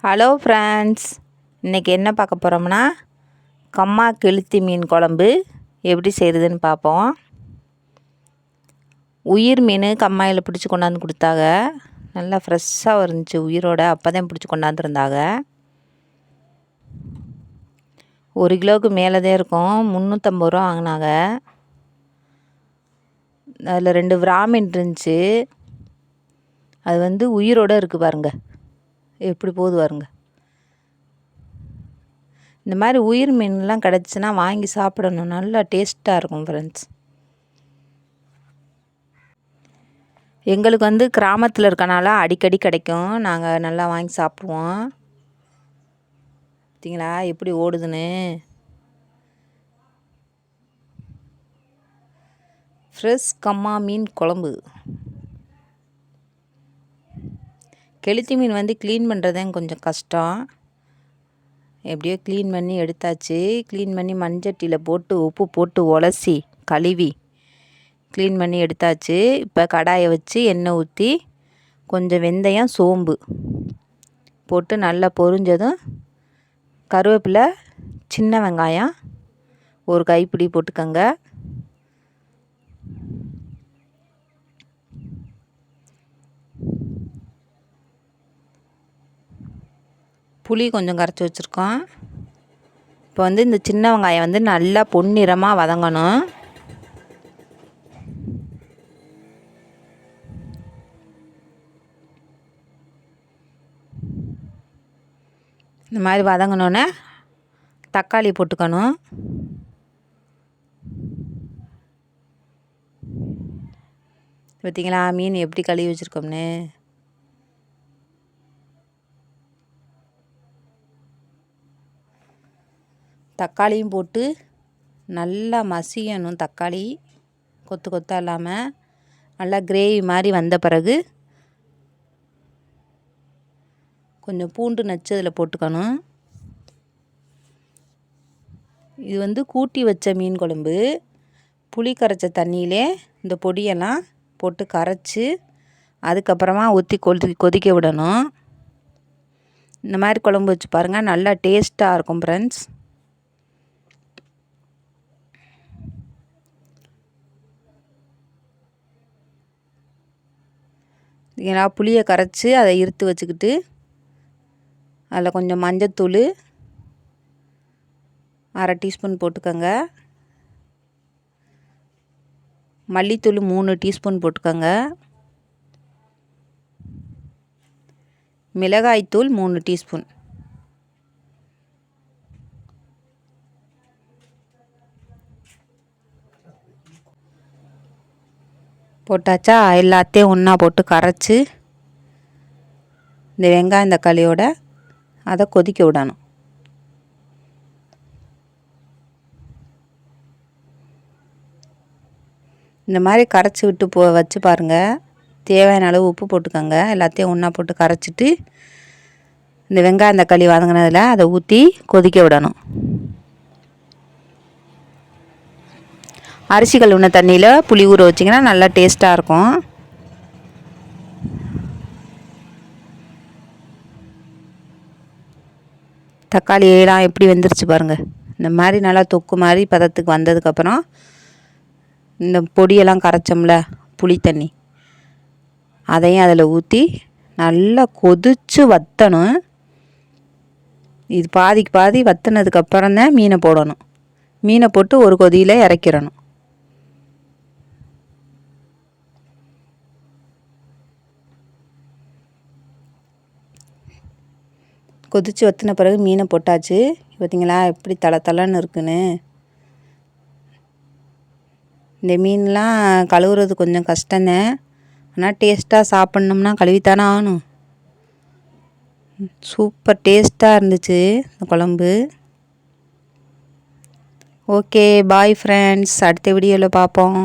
Hello friends, இன்றைக்கி என்ன பார்க்க போகிறோம்னா கம்மா கெளுத்தி மீன் குழம்பு எப்படி செய்கிறதுன்னு பார்ப்போம். உயிர் மீன் கம்மாயில் பிடிச்சி கொண்டாந்து கொடுத்தாங்க. நல்லா ஃப்ரெஷ்ஷாக இருந்துச்சு உயிரோட. அப்போ தான் பிடிச்சி கொண்டாந்துருந்தாங்க. 1 கிலோவுக்கு மேலே தான் இருக்கும். 350 ரூபா வாங்கினாங்க. அதில் 2 விராமீன் இருந்துச்சு. அது உயிரோடு இருக்குது பாருங்கள், எப்படி போகுது பாருங்க. இந்த மாதிரி உயிர் மீன்லாம் கிடச்சின்னா வாங்கி சாப்பிடணும், நல்லா டேஸ்ட்டாக இருக்கும் ஃப்ரெண்ட்ஸ். எங்களுக்கு கிராமத்தில் இருக்கனால அடிக்கடி கிடைக்கும். நாங்கள் நல்லா வாங்கி சாப்பிடுவோம். பார்த்தீங்களா எப்படி ஓடுதுன்னு. ஃப்ரெஷ் கம்மா மீன் குழம்பு. கெளுத்தி மீன் க்ளீன் பண்ணுறதே கொஞ்சம் கஷ்டம். எப்படியோ க்ளீன் பண்ணி எடுத்தாச்சு. க்ளீன் பண்ணி மண்சட்டியில் போட்டு உப்பு போட்டு உலசி கழுவி க்ளீன் பண்ணி எடுத்தாச்சு. இப்போ கடாயை வச்சு எண்ணெய் ஊற்றி கொஞ்சம் வெந்தயம் சோம்பு போட்டு நல்லா பொரிஞ்சதும் கருவேப்பிலை, சின்ன வெங்காயம் 1 கைப்பிடி போட்டுக்கோங்க. புளி கொஞ்சம் கரைச்சி வச்சுருக்கோம். இப்போ இந்த சின்ன வெங்காயம் நல்லா பொன்னிறமாக வதங்கணும். இந்த மாதிரி வதங்கினோன்னே தக்காளி போட்டுக்கணும். பார்த்தீங்களா மீன் எப்படி கழுவி வச்சுருக்கோம்னு. தக்காளியும் போட்டு நல்லா மசியணும். தக்காளி கொத்து கொத்தாக இல்லாமல் நல்லா கிரேவி மாதிரி வந்த பிறகு கொஞ்சம் பூண்டு நச்சு அதில் போட்டுக்கணும். இது கூட்டி வச்ச மீன் குழம்பு. புளி கரைச்ச தண்ணியிலே இந்த பொடியெல்லாம் போட்டு கரைச்சி அதுக்கப்புறமா ஊற்றி கொதிக்க விடணும். இந்த மாதிரி குழம்பு வச்சு பாருங்கள், நல்லா டேஸ்ட்டாக இருக்கும் ஃப்ரெண்ட்ஸ். ஏன்னா புளியை கரைச்சி அதை இருத்து வச்சுக்கிட்டு அதில் கொஞ்சம் மஞ்சத்தூள் 1/2 டீஸ்பூன் போட்டுக்கோங்க. மல்லித்தூள் 3 டீஸ்பூன் போட்டுக்கோங்க. மிளகாய்த்தூள் 3 டீஸ்பூன். போட்டாச்சா? எல்லாத்தையும் ஒன்றா போட்டு கரைச்சி இந்த வெங்காயம் தக்காளியோட அதை கொதிக்க விடணும். இந்த மாதிரி கரைச்சி விட்டு வச்சு பாருங்கள். தேவையான அளவு உப்பு போட்டுக்கோங்க. எல்லாத்தையும் ஒன்றா போட்டு கரைச்சிட்டு இந்த வெங்காயம் தக்காளி வதங்கினதில் அதை ஊற்றி கொதிக்க விடணும். அரிசி கழுவுன தண்ணியில் புளி ஊற வச்சிங்கன்னா நல்லா டேஸ்ட்டாக இருக்கும். தக்காளி எல்லாம் எப்படி வெந்துருச்சு பாருங்கள். இந்த மாதிரி நல்லா தொக்கு மாதிரி பதத்துக்கு வந்ததுக்கப்புறம் இந்த பொடியெல்லாம் கரைச்சோம்ல புளி தண்ணி, அதையும் அதில் ஊற்றி நல்லா கொதித்து வற்றணும். இது பாதிக்கு பாதி வற்றினதுக்கப்புறம் தான் மீனை போடணும். மீனை போட்டு ஒரு கொதியில் இறக்கிடணும். கொதித்து வற்றின பிறகு மீனை போட்டாச்சு. பார்த்தீங்களா எப்படி தளன்னு இருக்குன்னு. இந்த மீன்லாம் கழுவுறது கொஞ்சம் கஷ்டம்தான். ஆனால் டேஸ்ட்டாக சாப்பிட்ணும்னா கழுவித்தானே ஆகணும். சூப்பர் டேஸ்ட்டாக இருந்துச்சு இந்த குழம்பு. Okay, bye friends. அடுத்த வீடியோவில் பார்ப்போம்.